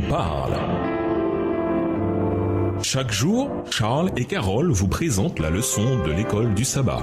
parle. Chaque jour, Charles et Carole vous présentent la leçon de l'école du sabbat.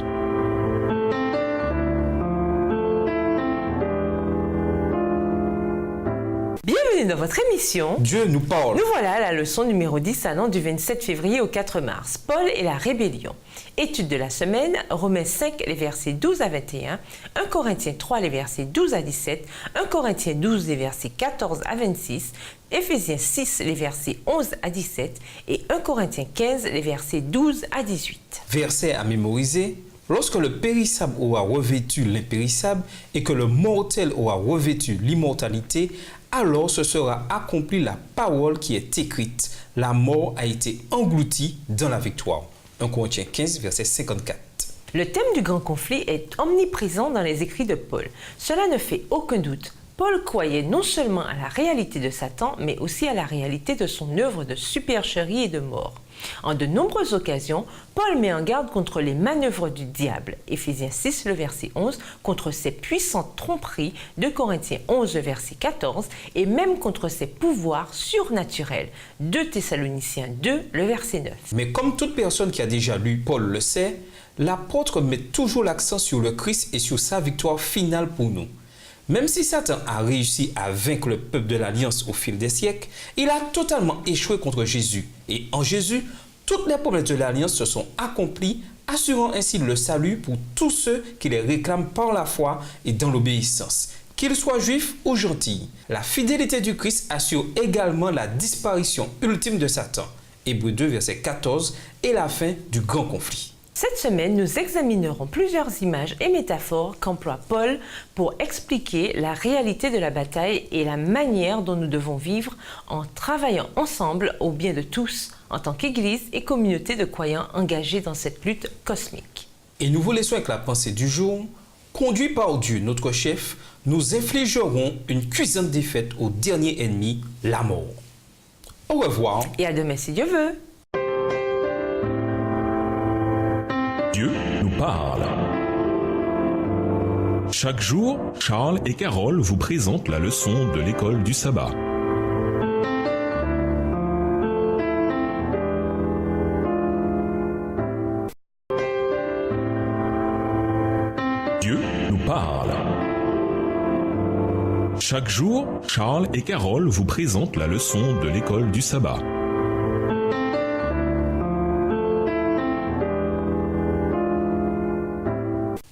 Bienvenue dans votre émission Dieu nous parle. Nous voilà à la leçon numéro 10 allant du 27 février au 4 mars. Paul et la rébellion. Étude de la semaine, Romains 5, les versets 12 à 21, 1 Corinthiens 3, les versets 12 à 17, 1 Corinthiens 12, les versets 14 à 26, Éphésiens 6, les versets 11 à 17 et 1 Corinthiens 15, les versets 12 à 18. Verset à mémoriser. Lorsque le périssable aura revêtu l'impérissable et que le mortel aura revêtu l'immortalité, alors ce sera accompli la parole qui est écrite. La mort a été engloutie dans la victoire. 1 Corinthiens 15, verset 54. Le thème du grand conflit est omniprésent dans les écrits de Paul. Cela ne fait aucun doute. Paul croyait non seulement à la réalité de Satan, mais aussi à la réalité de son œuvre de supercherie et de mort. En de nombreuses occasions, Paul met en garde contre les manœuvres du diable. Éphésiens 6, le verset 11, contre ses puissantes tromperies, 2 Corinthiens 11, le verset 14, et même contre ses pouvoirs surnaturels. 2 Thessaloniciens 2, le verset 9. Mais comme toute personne qui a déjà lu Paul le sait, l'apôtre met toujours l'accent sur le Christ et sur sa victoire finale pour nous. Même si Satan a réussi à vaincre le peuple de l'Alliance au fil des siècles, il a totalement échoué contre Jésus. Et en Jésus, toutes les promesses de l'Alliance se sont accomplies, assurant ainsi le salut pour tous ceux qui les réclament par la foi et dans l'obéissance. Qu'ils soient juifs ou gentils, la fidélité du Christ assure également la disparition ultime de Satan. Hébreux 2, verset 14, et la fin du grand conflit. Cette semaine, nous examinerons plusieurs images et métaphores qu'emploie Paul pour expliquer la réalité de la bataille et la manière dont nous devons vivre en travaillant ensemble au bien de tous, en tant qu'Église et communauté de croyants engagés dans cette lutte cosmique. Et nous vous laissons avec la pensée du jour. Conduits par Dieu, notre chef, nous infligerons une cuisante défaite au dernier ennemi, la mort. Au revoir. Et à demain si Dieu veut. Dieu nous parle. Chaque jour, Charles et Carole vous présentent la leçon de l'école du sabbat. Dieu nous parle. Chaque jour, Charles et Carole vous présentent la leçon de l'école du sabbat.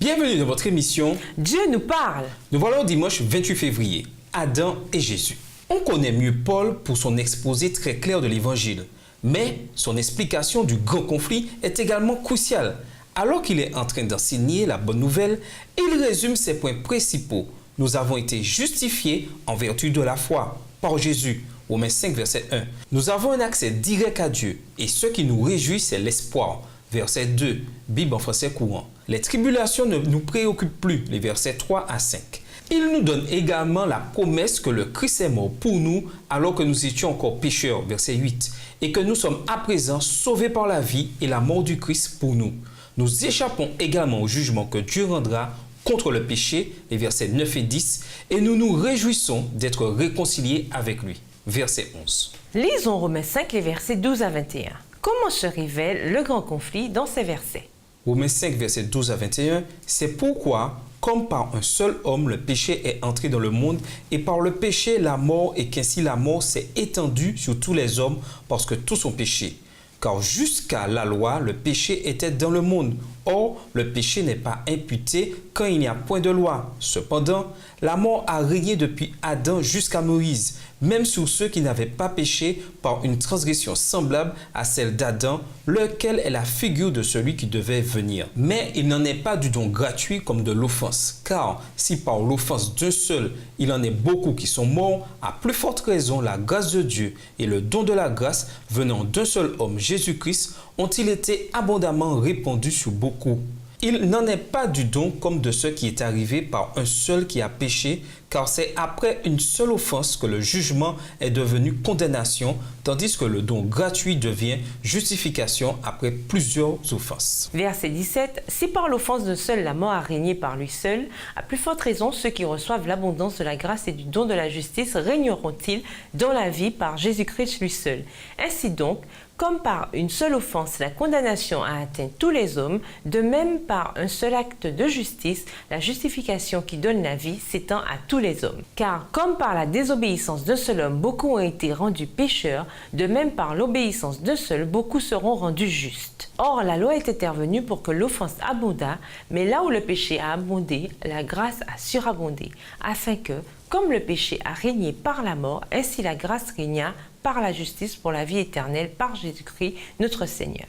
Bienvenue dans votre émission Dieu nous parle. Nous voilà au dimanche 28 février, Adam et Jésus. On connaît mieux Paul pour son exposé très clair de l'Évangile, mais son explication du grand conflit est également cruciale. Alors qu'il est en train d'enseigner la bonne nouvelle, il résume ses points principaux. Nous avons été justifiés en vertu de la foi par Jésus. Romains 5, verset 1. Nous avons un accès direct à Dieu et ce qui nous réjouit, c'est l'espoir. Verset 2, Bible en français courant. Les tribulations ne nous préoccupent plus, les versets 3 à 5. Il nous donne également la promesse que le Christ est mort pour nous alors que nous étions encore pécheurs, verset 8, et que nous sommes à présent sauvés par la vie et la mort du Christ pour nous. Nous échappons également au jugement que Dieu rendra contre le péché, les versets 9 et 10, et nous nous réjouissons d'être réconciliés avec lui, verset 11. Lisons Romains 5, les versets 12 à 21. Comment se révèle le grand conflit dans ces versets? Romains 5, versets 12 à 21, c'est pourquoi, comme par un seul homme, le péché est entré dans le monde, et par le péché, la mort, et qu'ainsi la mort s'est étendue sur tous les hommes, parce que tous ont péché. Car jusqu'à la loi, le péché était dans le monde. Or, le péché n'est pas imputé quand il n'y a point de loi. Cependant, la mort a régné depuis Adam jusqu'à Moïse, même sur ceux qui n'avaient pas péché par une transgression semblable à celle d'Adam, lequel est la figure de celui qui devait venir. Mais il n'en est pas du don gratuit comme de l'offense, car si par l'offense d'un seul, il en est beaucoup qui sont morts, à plus forte raison, la grâce de Dieu et le don de la grâce venant d'un seul homme, Jésus-Christ, ont-ils été abondamment répandus sur beaucoup. Il n'en est pas du don comme de ce qui est arrivé par un seul qui a péché, car c'est après une seule offense que le jugement est devenu condamnation, tandis que le don gratuit devient justification après plusieurs offenses. Verset 17. Si par l'offense d'un seul la mort a régné par lui seul, à plus forte raison ceux qui reçoivent l'abondance de la grâce et du don de la justice régneront-ils dans la vie par Jésus-Christ lui seul. Ainsi donc, comme par une seule offense la condamnation a atteint tous les hommes, de même par un seul acte de justice, la justification qui donne la vie s'étend à tous les hommes. Car comme par la désobéissance d'un seul homme beaucoup ont été rendus pécheurs, de même par l'obéissance d'un seul beaucoup seront rendus justes. Or la loi est intervenue pour que l'offense abondât, mais là où le péché a abondé, la grâce a surabondé, afin que, comme le péché a régné par la mort, ainsi la grâce régna par la justice pour la vie éternelle par Jésus-Christ notre Seigneur.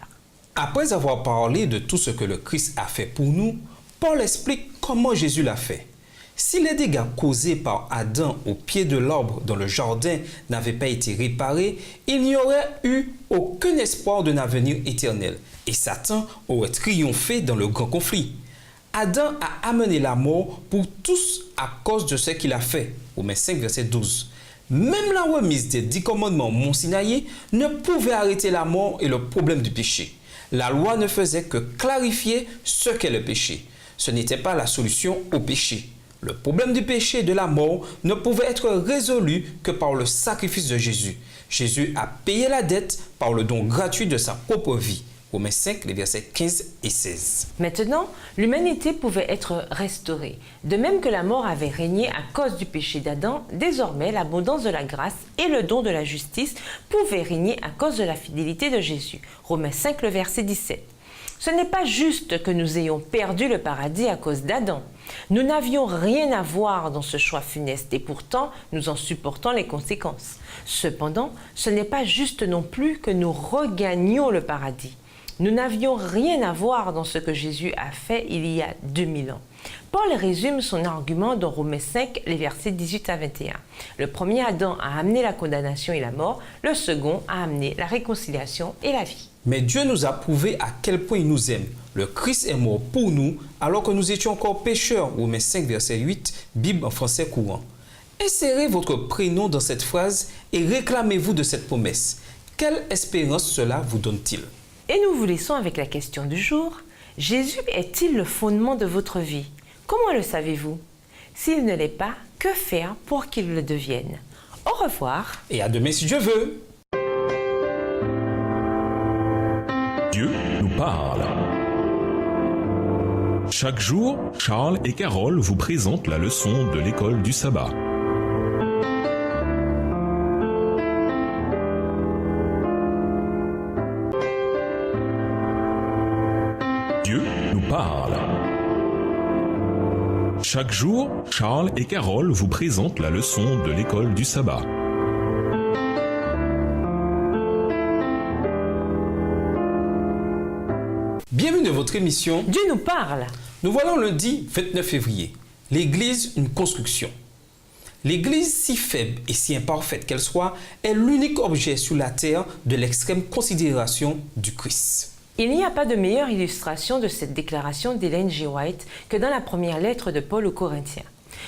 Après avoir parlé de tout ce que le Christ a fait pour nous, Paul explique comment Jésus l'a fait. Si les dégâts causés par Adam au pied de l'arbre dans le jardin n'avaient pas été réparés, il n'y aurait eu aucun espoir d'un avenir éternel et Satan aurait triomphé dans le grand conflit. Adam a amené la mort pour tous à cause de ce qu'il a fait. Romains 5, verset 12. Même la remise des 10 commandements Mont Sinaï ne pouvait arrêter la mort et le problème du péché. La loi ne faisait que clarifier ce qu'est le péché. Ce n'était pas la solution au péché. Le problème du péché et de la mort ne pouvait être résolu que par le sacrifice de Jésus. Jésus a payé la dette par le don gratuit de sa propre vie. Romains 5, les versets 15 et 16. Maintenant, l'humanité pouvait être restaurée. De même que la mort avait régné à cause du péché d'Adam, désormais l'abondance de la grâce et le don de la justice pouvaient régner à cause de la fidélité de Jésus. Romains 5, le verset 17. Ce n'est pas juste que nous ayons perdu le paradis à cause d'Adam. Nous n'avions rien à voir dans ce choix funeste et pourtant nous en supportons les conséquences. Cependant, ce n'est pas juste non plus que nous regagnions le paradis. Nous n'avions rien à voir dans ce que Jésus a fait il y a 2000 ans. Paul résume son argument dans Romains 5, les versets 18 à 21. Le premier Adam a amené la condamnation et la mort, le second a amené la réconciliation et la vie. Mais Dieu nous a prouvé à quel point il nous aime. Le Christ est mort pour nous alors que nous étions encore pécheurs. Romains 5, verset 8, Bible en français courant. Insérez votre prénom dans cette phrase et réclamez-vous de cette promesse. Quelle espérance cela vous donne-t-il? Et nous vous laissons avec la question du jour. Jésus est-il le fondement de votre vie? Comment le savez-vous? S'il ne l'est pas, que faire pour qu'il le devienne? Au revoir. Et à demain si Dieu veut. Dieu nous parle. Chaque jour, Charles et Carole vous présentent la leçon de l'école du sabbat. Dieu nous parle. Chaque jour, Charles et Carole vous présentent la leçon de l'école du sabbat. Bienvenue dans votre émission. Dieu nous parle. Nous voilà lundi 29 février. L'Église, une construction. L'Église, si faible et si imparfaite qu'elle soit, est l'unique objet sur la terre de l'extrême considération du Christ. Il n'y a pas de meilleure illustration de cette déclaration d'Ellen G. White que dans la première lettre de Paul aux Corinthiens.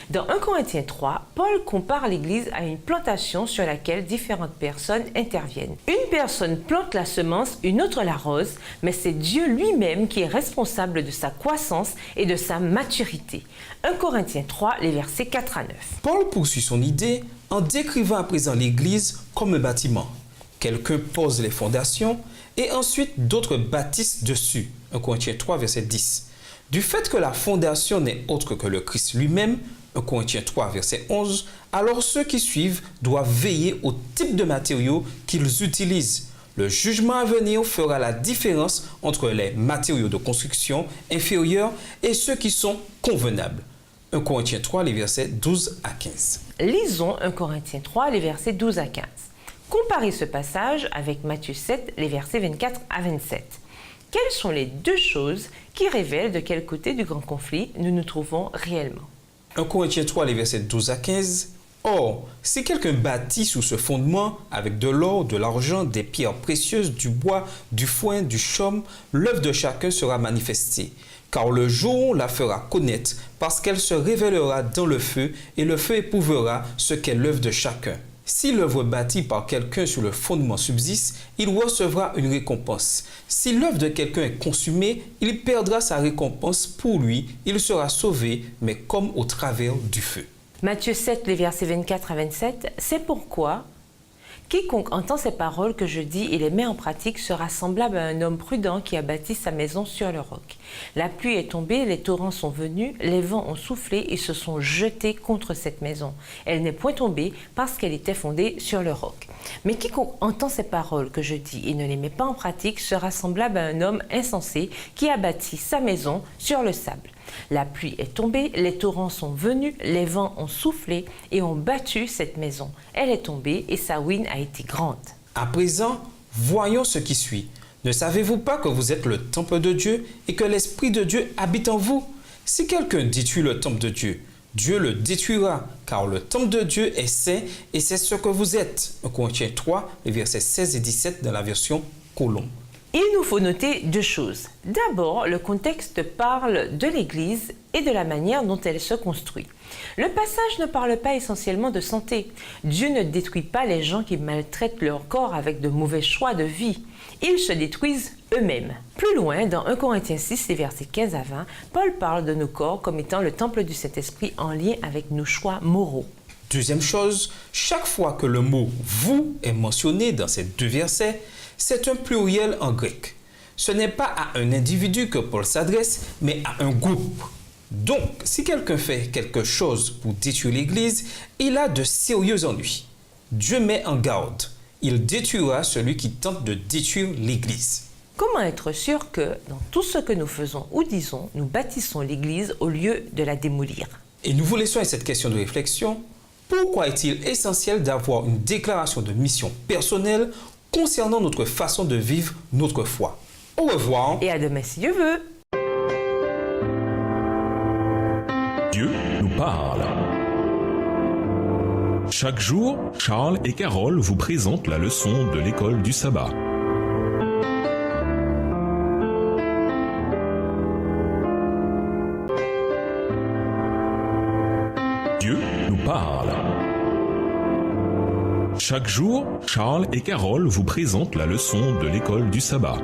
Dans 1 Corinthiens 3, Paul compare l'Église à une plantation sur laquelle différentes personnes interviennent. Une personne plante la semence, une autre l'arrose, mais c'est Dieu lui-même qui est responsable de sa croissance et de sa maturité. 1 Corinthiens 3, les versets 4 à 9. Paul poursuit son idée en décrivant à présent l'Église comme un bâtiment. Quelqu'un pose les fondations et ensuite d'autres bâtissent dessus. 1 Corinthiens 3, verset 10. Du fait que la fondation n'est autre que le Christ lui-même, 1 Corinthiens 3, verset 11, alors ceux qui suivent doivent veiller au type de matériaux qu'ils utilisent. Le jugement à venir fera la différence entre les matériaux de construction inférieurs et ceux qui sont convenables. 1 Corinthiens 3, les versets 12 à 15. Lisons 1 Corinthiens 3, les versets 12 à 15. Comparez ce passage avec Matthieu 7, les versets 24 à 27. Quelles sont les deux choses qui révèlent de quel côté du grand conflit nous nous trouvons réellement? 1 Corinthiens 3, les versets 12 à 15. Or, si quelqu'un bâtit sous ce fondement avec de l'or, de l'argent, des pierres précieuses, du bois, du foin, du chaume, l'œuvre de chacun sera manifestée, car le jour la fera connaître, parce qu'elle se révélera dans le feu, et le feu éprouvera ce qu'est l'œuvre de chacun. Si l'œuvre bâtie par quelqu'un sur le fondement subsiste, il recevra une récompense. Si l'œuvre de quelqu'un est consumée, il perdra sa récompense. Pour lui, il sera sauvé, mais comme au travers du feu. Matthieu 7, les versets 24 à 27, c'est pourquoi quiconque entend ces paroles que je dis et les met en pratique sera semblable à un homme prudent qui a bâti sa maison sur le roc. La pluie est tombée, les torrents sont venus, les vents ont soufflé et se sont jetés contre cette maison. Elle n'est point tombée parce qu'elle était fondée sur le roc. Mais quiconque entend ces paroles que je dis et ne les met pas en pratique sera semblable à un homme insensé qui a bâti sa maison sur le sable. La pluie est tombée, les torrents sont venus, les vents ont soufflé et ont battu cette maison. Elle est tombée et sa ruine a été grande. À présent, voyons ce qui suit. Ne savez-vous pas que vous êtes le temple de Dieu et que l'Esprit de Dieu habite en vous? Si quelqu'un détruit le temple de Dieu, Dieu le détruira, car le temple de Dieu est saint et c'est ce que vous êtes. 1 Corinthiens 3, les versets 16 et 17 dans la version Colombe. Il nous faut noter deux choses. D'abord, le contexte parle de l'Église et de la manière dont elle se construit. Le passage ne parle pas essentiellement de santé. Dieu ne détruit pas les gens qui maltraitent leur corps avec de mauvais choix de vie. Ils se détruisent eux-mêmes. Plus loin, dans 1 Corinthiens 6, les versets 15 à 20, Paul parle de nos corps comme étant le temple du Saint-Esprit en lien avec nos choix moraux. Deuxième chose, chaque fois que le mot « vous » est mentionné dans ces deux versets, c'est un pluriel en grec. Ce n'est pas à un individu que Paul s'adresse, mais à un groupe. Donc, si quelqu'un fait quelque chose pour détruire l'Église, il a de sérieux ennuis. Dieu met en garde. Il détruira celui qui tente de détruire l'Église. Comment être sûr que, dans tout ce que nous faisons ou disons, nous bâtissons l'Église au lieu de la démolir? Et nous vous laissons avec cette question de réflexion. Pourquoi est-il essentiel d'avoir une déclaration de mission personnelle concernant notre façon de vivre notre foi? Au revoir. Et à demain si Dieu veut. Dieu nous parle. Chaque jour, Charles et Carole vous présentent la leçon de l'école du sabbat. Dieu nous parle. Chaque jour, Charles et Carole vous présentent la leçon de l'école du sabbat.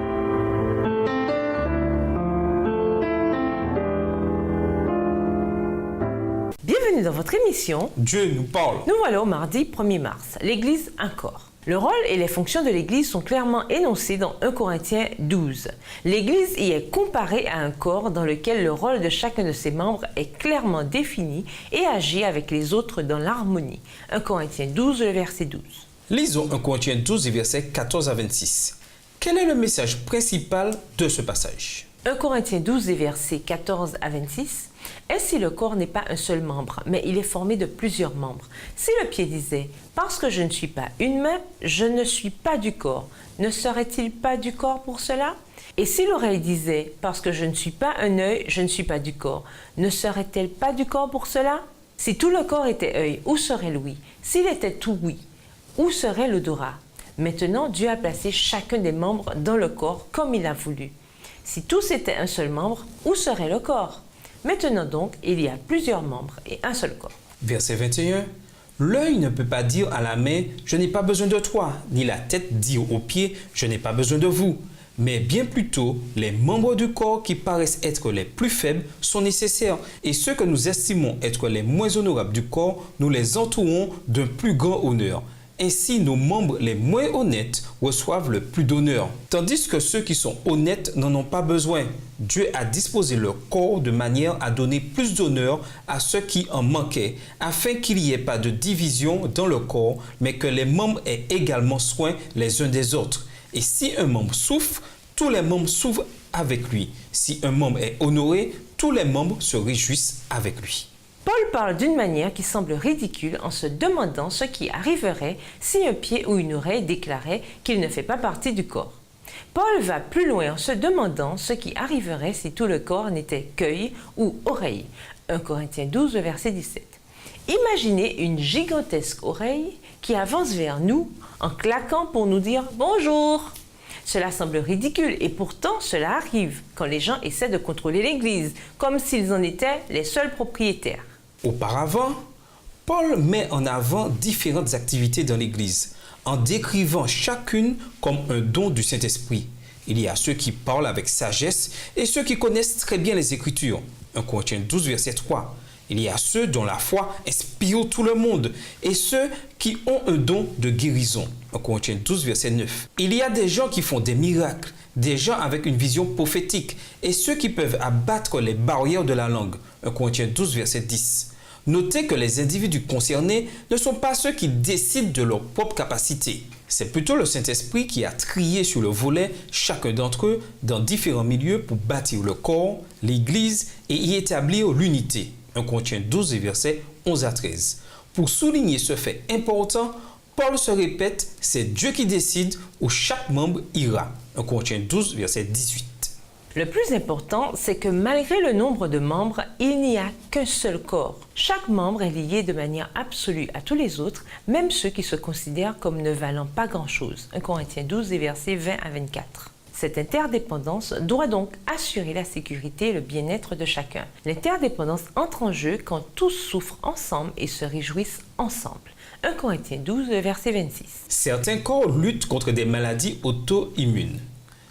Bienvenue dans votre émission. Dieu nous parle. Nous voilà au mardi 1er mars. L'Église, un corps. Le rôle et les fonctions de l'Église sont clairement énoncés dans 1 Corinthiens 12. L'Église y est comparée à un corps dans lequel le rôle de chacun de ses membres est clairement défini et agit avec les autres dans l'harmonie. 1 Corinthiens 12, le verset 12. Lisons 1 Corinthiens 12, versets 14 à 26. Quel est le message principal de ce passage? 1 Corinthiens 12, versets 14 à 26. Ainsi, le corps n'est pas un seul membre, mais il est formé de plusieurs membres. Si le pied disait « Parce que je ne suis pas une main, je ne suis pas du corps », ne serait-il pas du corps pour cela? Et si l'oreille disait « Parce que je ne suis pas un œil, je ne suis pas du corps », ne serait-elle pas du corps pour cela? Si tout le corps était œil, où serait l'ouïe? S'il était tout ouïe, où serait l'odorat? Maintenant, Dieu a placé chacun des membres dans le corps comme il a voulu. Si tous étaient un seul membre, où serait le corps? Maintenant donc, il y a plusieurs membres et un seul corps. Verset 21. L'œil ne peut pas dire à la main « Je n'ai pas besoin de toi », ni la tête dire aux pieds « Je n'ai pas besoin de vous ». Mais bien plutôt, les membres du corps qui paraissent être les plus faibles sont nécessaires. Et ceux que nous estimons être les moins honorables du corps, nous les entourons d'un plus grand honneur. Ainsi, nos membres les moins honnêtes reçoivent le plus d'honneur, tandis que ceux qui sont honnêtes n'en ont pas besoin. Dieu a disposé leur corps de manière à donner plus d'honneur à ceux qui en manquaient, afin qu'il n'y ait pas de division dans le corps, mais que les membres aient également soin les uns des autres. Et si un membre souffre, tous les membres souffrent avec lui. Si un membre est honoré, tous les membres se réjouissent avec lui. Paul parle d'une manière qui semble ridicule en se demandant ce qui arriverait si un pied ou une oreille déclarait qu'il ne fait pas partie du corps. Paul va plus loin en se demandant ce qui arriverait si tout le corps n'était qu'œil ou oreille. 1 Corinthiens 12, verset 17. Imaginez une gigantesque oreille qui avance vers nous en claquant pour nous dire « Bonjour ». Cela semble ridicule et pourtant cela arrive quand les gens essaient de contrôler l'Église, comme s'ils en étaient les seuls propriétaires. Auparavant, Paul met en avant différentes activités dans l'Église, en décrivant chacune comme un don du Saint-Esprit. Il y a ceux qui parlent avec sagesse et ceux qui connaissent très bien les Écritures. 1 Corinthiens 12, verset 3. Il y a ceux dont la foi inspire tout le monde et ceux qui ont un don de guérison. 1 Corinthiens 12, verset 9. Il y a des gens qui font des miracles, des gens avec une vision prophétique et ceux qui peuvent abattre les barrières de la langue. 1 Corinthiens 12, verset 10. Notez que les individus concernés ne sont pas ceux qui décident de leur propre capacité. C'est plutôt le Saint-Esprit qui a trié sur le volet chacun d'entre eux dans différents milieux pour bâtir le corps, l'Église et y établir l'unité. 1 Corinthiens 12, versets 11 à 13. Pour souligner ce fait important, Paul se répète, c'est Dieu qui décide où chaque membre ira. 1 Corinthiens 12, verset 18. Le plus important, c'est que malgré le nombre de membres, il n'y a qu'un seul corps. Chaque membre est lié de manière absolue à tous les autres, même ceux qui se considèrent comme ne valant pas grand-chose. 1 Corinthiens 12, versets 20 à 24. Cette interdépendance doit donc assurer la sécurité et le bien-être de chacun. L'interdépendance entre en jeu quand tous souffrent ensemble et se réjouissent ensemble. 1 Corinthiens 12, verset 26. Certains corps luttent contre des maladies auto-immunes.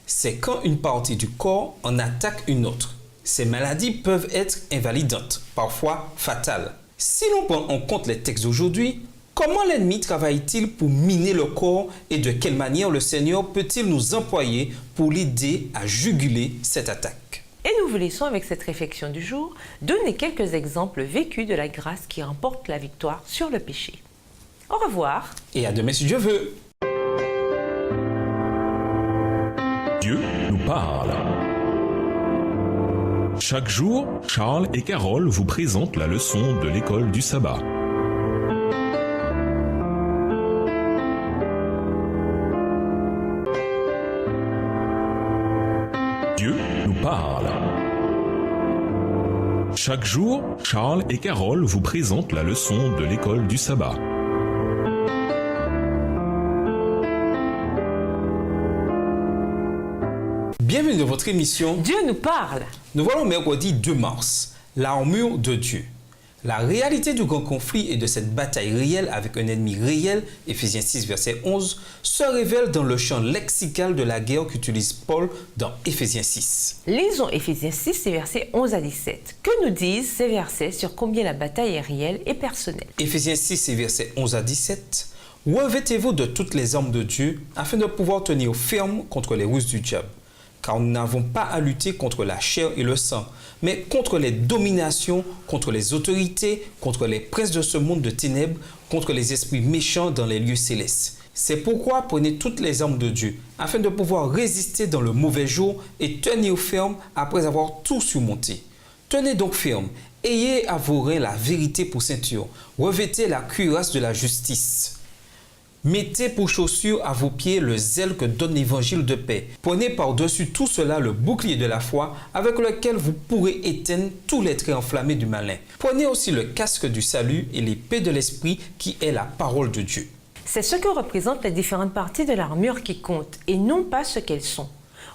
C'est quand une partie du corps en attaque une autre. Ces maladies peuvent être invalidantes, parfois fatales. Si l'on prend en compte les textes d'aujourd'hui, comment l'ennemi travaille-t-il pour miner le corps et de quelle manière le Seigneur peut-il nous employer pour l'aider à juguler cette attaque? Et nous vous laissons avec cette réflexion du jour, donner quelques exemples vécus de la grâce qui remporte la victoire sur le péché. Au revoir. Et à demain si Dieu veut. Dieu nous parle. Chaque jour, Charles et Carole vous présentent la leçon de l'école du sabbat. Dieu nous parle. Chaque jour, Charles et Carole vous présentent la leçon de l'école du sabbat. Bienvenue dans votre émission Dieu nous parle. Nous voilà au mercredi 2 mars, l'armure de Dieu. La réalité du grand conflit et de cette bataille réelle avec un ennemi réel, Éphésiens 6, verset 11, se révèle dans le champ lexical de la guerre qu'utilise Paul dans Éphésiens 6. Lisons Éphésiens 6, versets 11 à 17. Que nous disent ces versets sur combien la bataille est réelle et personnelle? Éphésiens 6, versets 11 à 17. Revêtez-vous de toutes les armes de Dieu afin de pouvoir tenir ferme contre les ruses du diable. Car nous n'avons pas à lutter contre la chair et le sang, mais contre les dominations, contre les autorités, contre les princes de ce monde de ténèbres, contre les esprits méchants dans les lieux célestes. C'est pourquoi prenez toutes les armes de Dieu, afin de pouvoir résister dans le mauvais jour et tenir ferme après avoir tout surmonté. Tenez donc ferme, ayez à vos reins la vérité pour ceinture, revêtez la cuirasse de la justice. Mettez pour chaussure à vos pieds le zèle que donne l'évangile de paix. Prenez par-dessus tout cela le bouclier de la foi avec lequel vous pourrez éteindre tous les traits enflammés du malin. Prenez aussi le casque du salut et l'épée de l'esprit qui est la parole de Dieu. C'est ce que représentent les différentes parties de l'armure qui comptent et non pas ce qu'elles sont.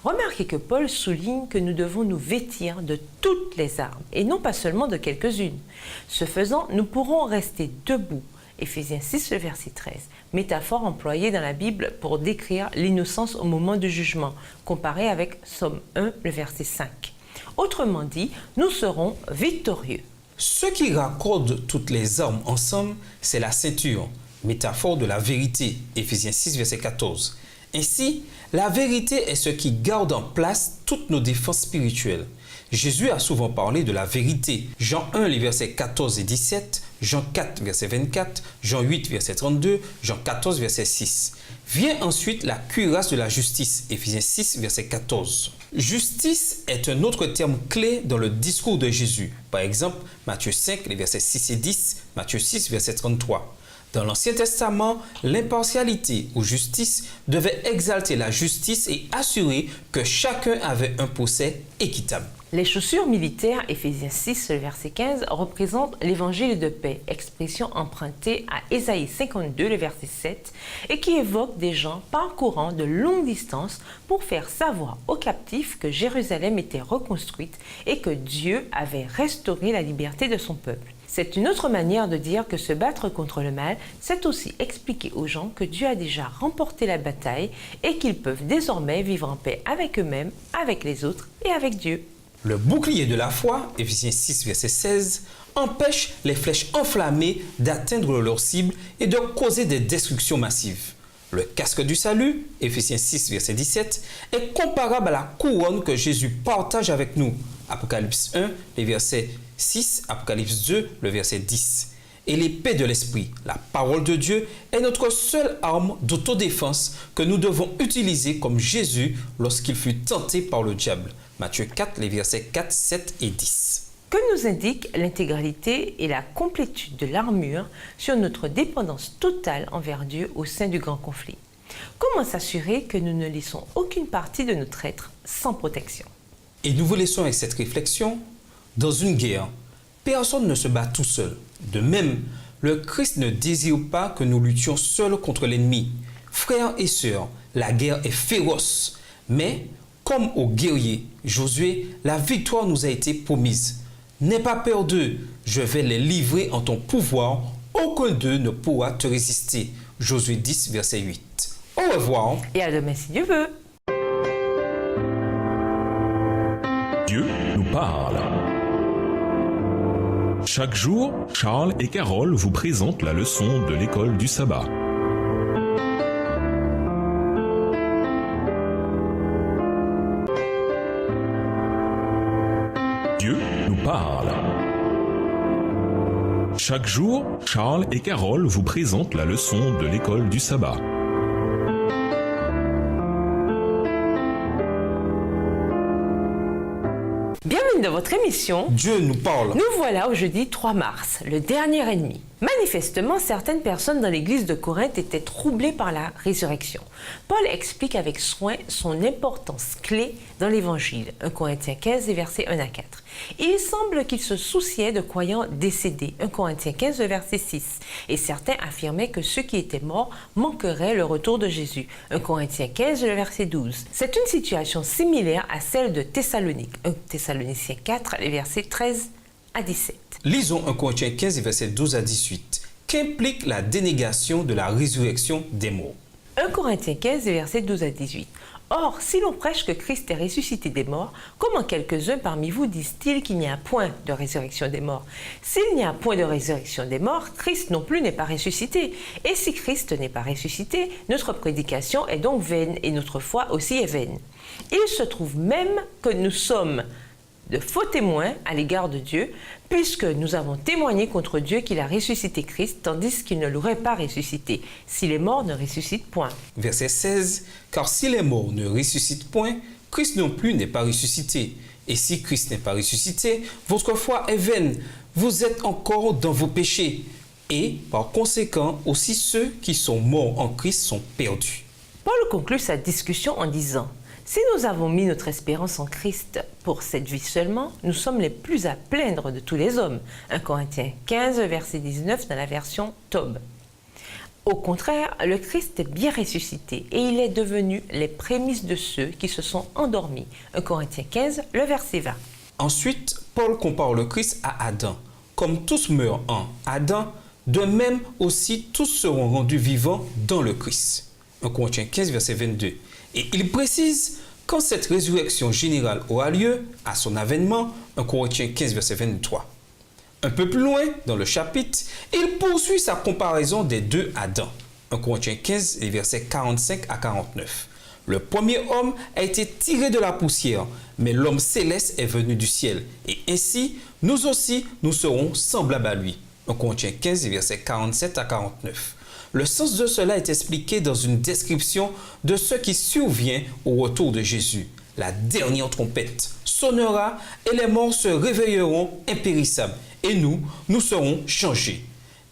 Remarquez que Paul souligne que nous devons nous vêtir de toutes les armes et non pas seulement de quelques-unes. Ce faisant, nous pourrons rester debout. Éphésiens 6, verset 13, métaphore employée dans la Bible pour décrire l'innocence au moment du jugement, comparée avec Somme 1, le verset 5. Autrement dit, nous serons victorieux. Ce qui raccorde toutes les armes ensemble, c'est la ceinture, métaphore de la vérité, Éphésiens 6, verset 14. Ainsi, la vérité est ce qui garde en place toutes nos défenses spirituelles. Jésus a souvent parlé de la vérité. Jean 1, les versets 14 et 17, Jean 4, verset 24, Jean 8, verset 32, Jean 14, verset 6. Vient ensuite la cuirasse de la justice, Éphésiens 6, verset 14. Justice est un autre terme clé dans le discours de Jésus. Par exemple, Matthieu 5, les versets 6 et 10, Matthieu 6, verset 33. Dans l'Ancien Testament, l'impartialité ou justice devait exalter la justice et assurer que chacun avait un procès équitable. Les chaussures militaires, Éphésiens 6, le verset 15, représentent l'évangile de paix, expression empruntée à Ésaïe 52, le verset 7, et qui évoque des gens parcourant de longues distances pour faire savoir aux captifs que Jérusalem était reconstruite et que Dieu avait restauré la liberté de son peuple. C'est une autre manière de dire que se battre contre le mal, c'est aussi expliquer aux gens que Dieu a déjà remporté la bataille et qu'ils peuvent désormais vivre en paix avec eux-mêmes, avec les autres et avec Dieu. Le bouclier de la foi, Éphésiens 6, verset 16, empêche les flèches enflammées d'atteindre leur cible et de causer des destructions massives. Le casque du salut, Éphésiens 6, verset 17, est comparable à la couronne que Jésus partage avec nous. Apocalypse 1, les versets 6, Apocalypse 2, le verset 10. Et l'épée de l'esprit, la parole de Dieu, est notre seule arme d'autodéfense que nous devons utiliser comme Jésus lorsqu'il fut tenté par le diable. Matthieu 4, les versets 4, 7 et 10. Que nous indique l'intégralité et la complétude de l'armure sur notre dépendance totale envers Dieu au sein du grand conflit? Comment s'assurer que nous ne laissons aucune partie de notre être sans protection? Et nous vous laissons avec cette réflexion. Dans une guerre, personne ne se bat tout seul. De même, le Christ ne désire pas que nous luttions seuls contre l'ennemi. Frères et sœurs, la guerre est féroce, mais comme au guerrier Josué, la victoire nous a été promise. N'aie pas peur d'eux, je vais les livrer en ton pouvoir, aucun d'eux ne pourra te résister. Josué 10, verset 8. Au revoir. Et à demain si Dieu veut. Dieu nous parle. Chaque jour, Charles et Carole vous présentent la leçon de l'école du sabbat. Dieu nous parle. Chaque jour, Charles et Carole vous présentent la leçon de l'école du sabbat. Bienvenue dans votre émission. Dieu nous parle. Nous voilà au jeudi 3 mars, le dernier ennemi. Manifestement, certaines personnes dans l'église de Corinthe étaient troublées par la résurrection. Paul explique avec soin son importance clé dans l'évangile, 1 Corinthiens 15, versets 1 à 4. Il semble qu'il se souciait de croyants décédés, 1 Corinthiens 15, verset 6. Et certains affirmaient que ceux qui étaient morts manqueraient le retour de Jésus, 1 Corinthiens 15, verset 12. C'est une situation similaire à celle de Thessalonique, 1 Thessaloniciens 4, les versets 13 à 17. Lisons 1 Corinthiens 15, versets 12 à 18, qu'implique la dénégation de la résurrection des morts. 1 Corinthiens 15, versets 12 à 18. Or, si l'on prêche que Christ est ressuscité des morts, comment quelques-uns parmi vous disent-ils qu'il n'y a point de résurrection des morts? S'il n'y a point de résurrection des morts, Christ non plus n'est pas ressuscité. Et si Christ n'est pas ressuscité, notre prédication est donc vaine et notre foi aussi est vaine. Il se trouve même que nous sommes de faux témoins à l'égard de Dieu, puisque nous avons témoigné contre Dieu qu'il a ressuscité Christ, tandis qu'il ne l'aurait pas ressuscité, si les morts ne ressuscitent point. Verset 16, car si les morts ne ressuscitent point, Christ non plus n'est pas ressuscité. Et si Christ n'est pas ressuscité, votre foi est vaine, vous êtes encore dans vos péchés. Et par conséquent, aussi ceux qui sont morts en Christ sont perdus. Paul conclut sa discussion en disant: si nous avons mis notre espérance en Christ pour cette vie seulement, nous sommes les plus à plaindre de tous les hommes. 1 Corinthiens 15, verset 19 dans la version Tob. Au contraire, le Christ est bien ressuscité et il est devenu les prémices de ceux qui se sont endormis. 1 Corinthiens 15, le verset 20. Ensuite, Paul compare le Christ à Adam. Comme tous meurent en Adam, de même aussi tous seront rendus vivants dans le Christ. 1 Corinthiens 15, verset 22. Et il précise, quand cette résurrection générale aura lieu, à son avènement, 1 Corinthiens 15, verset 23. Un peu plus loin, dans le chapitre, il poursuit sa comparaison des deux Adams. 1 Corinthiens 15, les versets 45 à 49. Le premier homme a été tiré de la poussière, mais l'homme céleste est venu du ciel. Et ainsi, nous aussi, nous serons semblables à lui. 1 Corinthiens 15, les versets 47 à 49. Le sens de cela est expliqué dans une description de ce qui survient au retour de Jésus. La dernière trompette sonnera et les morts se réveilleront impérissables et nous serons changés.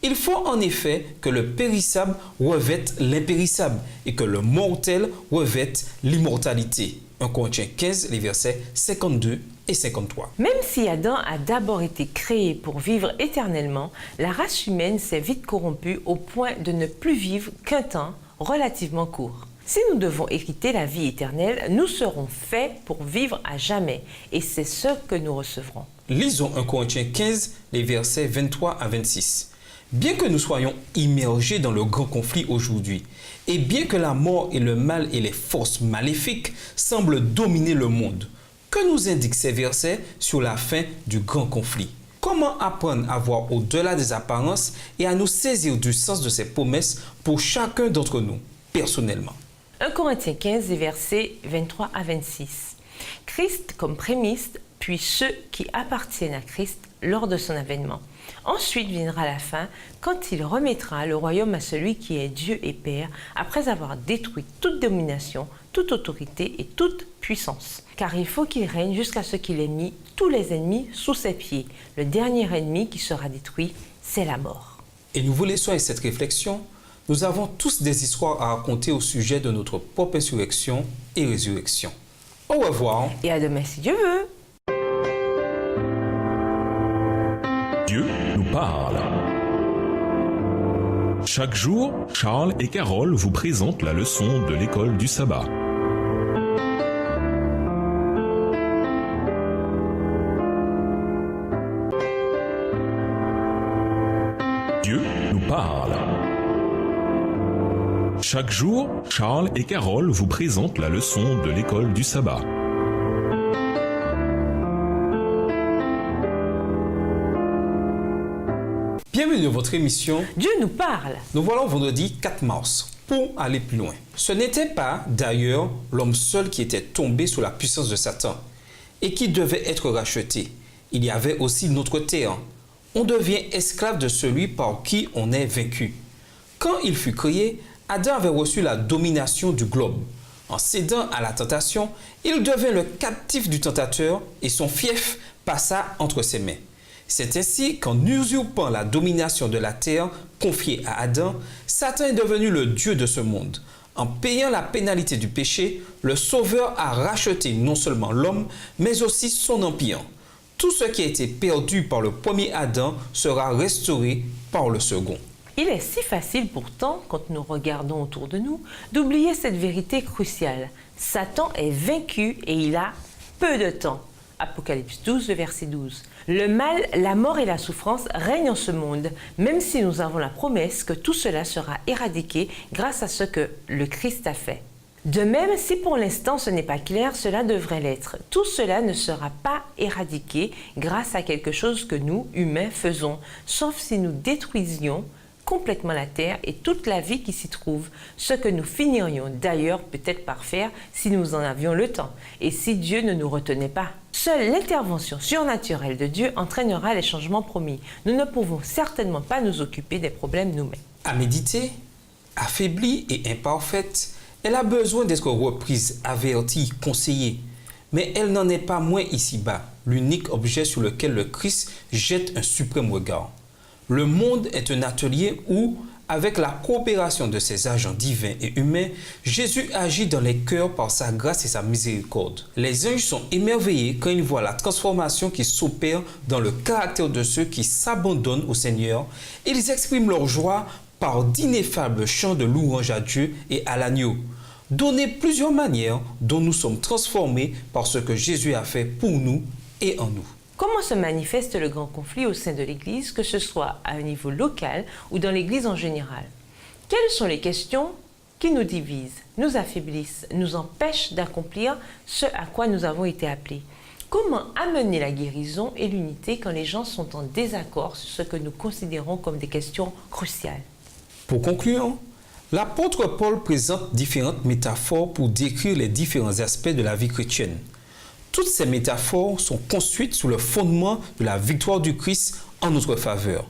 Il faut en effet que le périssable revête l'impérissable et que le mortel revête l'immortalité. 1 Corinthiens 15, les versets 52 et 53. Même si Adam a d'abord été créé pour vivre éternellement, la race humaine s'est vite corrompue au point de ne plus vivre qu'un temps relativement court. Si nous devons hériter la vie éternelle, nous serons faits pour vivre à jamais, et c'est ce que nous recevrons. Lisons 1 Corinthiens 15, les versets 23 à 26. Bien que nous soyons immergés dans le grand conflit aujourd'hui, et bien que la mort et le mal et les forces maléfiques semblent dominer le monde, que nous indiquent ces versets sur la fin du grand conflit? Comment apprendre à voir au-delà des apparences et à nous saisir du sens de ces promesses pour chacun d'entre nous, personnellement? 1 Corinthiens 15, versets 23 à 26. Christ comme prémisse, puis ceux qui appartiennent à Christ lors de son avènement. Ensuite viendra la fin, quand il remettra le royaume à celui qui est Dieu et Père, après avoir détruit toute domination, toute autorité et toute puissance. Car il faut qu'il règne jusqu'à ce qu'il ait mis tous les ennemis sous ses pieds. Le dernier ennemi qui sera détruit, c'est la mort. Et nous vous laissons avec cette réflexion. Nous avons tous des histoires à raconter au sujet de notre propre insurrection et résurrection. Au revoir. Et à demain si Dieu veut. Dieu nous parle. Chaque jour, Charles et Carole vous présentent la leçon de l'école du sabbat. Dieu nous parle. Chaque jour, Charles et Carole vous présentent la leçon de l'école du sabbat. Bienvenue dans votre émission. Dieu nous parle. Nous voilà vendredi 4 mars pour aller plus loin. Ce n'était pas d'ailleurs l'homme seul qui était tombé sous la puissance de Satan et qui devait être racheté. Il y avait aussi notre terre. On devient esclave de celui par qui on est vaincu. Quand il fut créé, Adam avait reçu la domination du globe. En cédant à la tentation, il devint le captif du tentateur et son fief passa entre ses mains. C'est ainsi qu'en usurpant la domination de la terre confiée à Adam, Satan est devenu le Dieu de ce monde. En payant la pénalité du péché, le Sauveur a racheté non seulement l'homme, mais aussi son empire. Tout ce qui a été perdu par le premier Adam sera restauré par le second. Il est si facile pourtant, quand nous regardons autour de nous, d'oublier cette vérité cruciale. Satan est vaincu et il a peu de temps. Apocalypse 12, verset 12. Le mal, la mort et la souffrance règnent en ce monde, même si nous avons la promesse que tout cela sera éradiqué grâce à ce que le Christ a fait. De même, si pour l'instant ce n'est pas clair, cela devrait l'être. Tout cela ne sera pas éradiqué grâce à quelque chose que nous, humains, faisons, sauf si nous détruisions complètement la terre et toute la vie qui s'y trouve, ce que nous finirions d'ailleurs peut-être par faire si nous en avions le temps et si Dieu ne nous retenait pas. Seule l'intervention surnaturelle de Dieu entraînera les changements promis. Nous ne pouvons certainement pas nous occuper des problèmes nous-mêmes. À méditer, affaiblie et imparfaite, elle a besoin d'être reprise, avertie, conseillée. Mais elle n'en est pas moins ici-bas, l'unique objet sur lequel le Christ jette un suprême regard. Le monde est un atelier où, avec la coopération de ses agents divins et humains, Jésus agit dans les cœurs par sa grâce et sa miséricorde. Les anges sont émerveillés quand ils voient la transformation qui s'opère dans le caractère de ceux qui s'abandonnent au Seigneur. Ils expriment leur joie par d'ineffables chants de louange à Dieu et à l'agneau. Donner plusieurs manières dont nous sommes transformés par ce que Jésus a fait pour nous et en nous. Comment se manifeste le grand conflit au sein de l'Église, que ce soit à un niveau local ou dans l'Église en général? Quelles sont les questions qui nous divisent, nous affaiblissent, nous empêchent d'accomplir ce à quoi nous avons été appelés? Comment amener la guérison et l'unité quand les gens sont en désaccord sur ce que nous considérons comme des questions cruciales? Pour conclure, l'apôtre Paul présente différentes métaphores pour décrire les différents aspects de la vie chrétienne. Toutes ces métaphores sont construites sous le fondement de la victoire du Christ en notre faveur.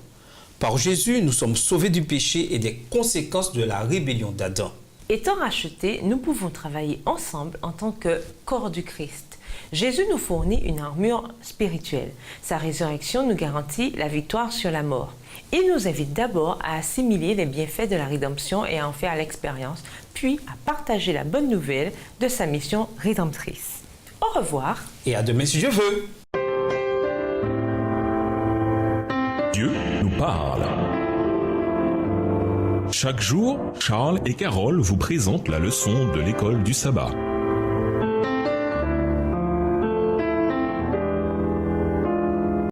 Par Jésus, nous sommes sauvés du péché et des conséquences de la rébellion d'Adam. Étant rachetés, nous pouvons travailler ensemble en tant que corps du Christ. Jésus nous fournit une armure spirituelle. Sa résurrection nous garantit la victoire sur la mort. Il nous invite d'abord à assimiler les bienfaits de la rédemption et à en faire l'expérience, puis à partager la bonne nouvelle de sa mission rédemptrice. Au revoir. Et à demain si je veux. Dieu nous parle. Chaque jour, Charles et Carole vous présentent la leçon de l'école du sabbat.